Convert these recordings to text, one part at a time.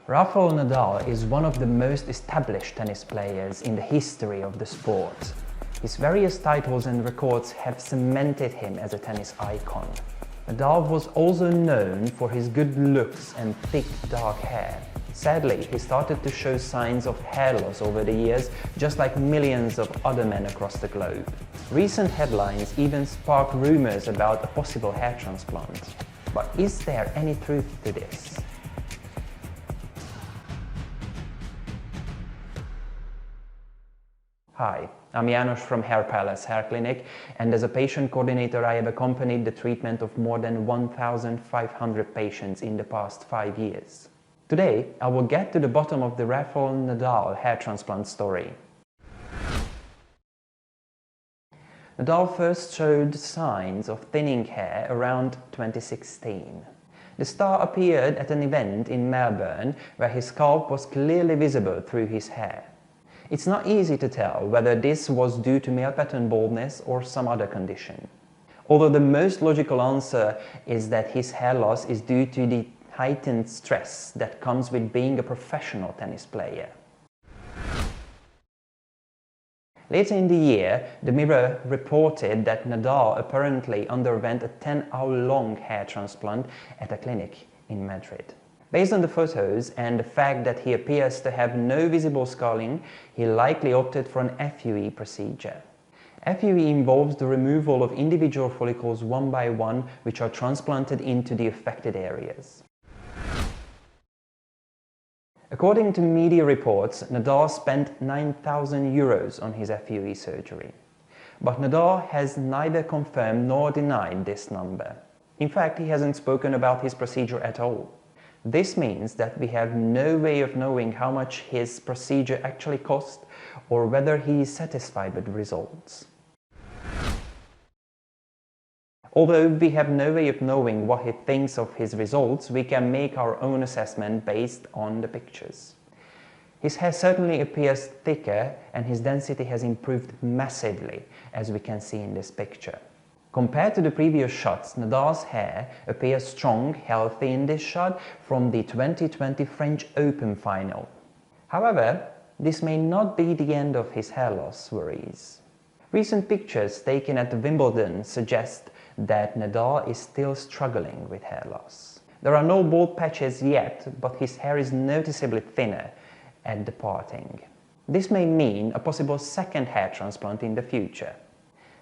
Rafael Nadal is one of the most established tennis players in the history of the sport. His various titles and records have cemented him as a tennis icon. Nadal was also known for his good looks and thick dark hair. Sadly, he started to show signs of hair loss over the years, just like millions of other men across the globe. Recent headlines even sparked rumors about a possible hair transplant. But is there any truth to this? Hi, I'm Janos from HairPalace Hair Clinic, and as a patient coordinator I have accompanied the treatment of more than 1,500 patients in the past 5 years. Today I will get to the bottom of the Rafael Nadal hair transplant story. Nadal first showed signs of thinning hair around 2016. The star appeared at an event in Melbourne where his scalp was clearly visible through his hair. It's not easy to tell whether this was due to male pattern baldness or some other condition. Although the most logical answer is that his hair loss is due to the heightened stress that comes with being a professional tennis player. Later in the year, the Mirror reported that Nadal apparently underwent a 10-hour-long hair transplant at a clinic in Madrid. Based on the photos and the fact that he appears to have no visible scarring, he likely opted for an FUE procedure. FUE involves the removal of individual follicles one by one, which are transplanted into the affected areas. According to media reports, Nadal spent €9,000 on his FUE surgery. But Nadal has neither confirmed nor denied this number. In fact, he hasn't spoken about his procedure at all. This means that we have no way of knowing how much his procedure actually cost or whether he is satisfied with the results. Although we have no way of knowing what he thinks of his results, we can make our own assessment based on the pictures. His hair certainly appears thicker and his density has improved massively, as we can see in this picture. Compared to the previous shots, Nadal's hair appears strong, healthy in this shot from the 2020 French Open final. However, this may not be the end of his hair loss worries. Recent pictures taken at Wimbledon suggest that Nadal is still struggling with hair loss. There are no bald patches yet, but his hair is noticeably thinner at the parting. This may mean a possible second hair transplant in the future.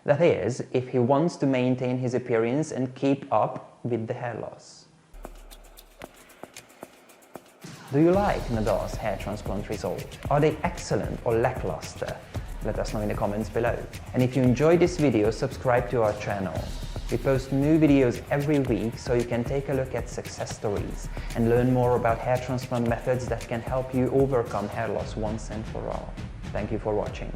That is, if he wants to maintain his appearance and keep up with the hair loss. Do you like Nadal's hair transplant result? Are they excellent or lackluster? Let us know in the comments below. And if you enjoyed this video, subscribe to our channel. We post new videos every week so you can take a look at success stories and learn more about hair transplant methods that can help you overcome hair loss once and for all. Thank you for watching.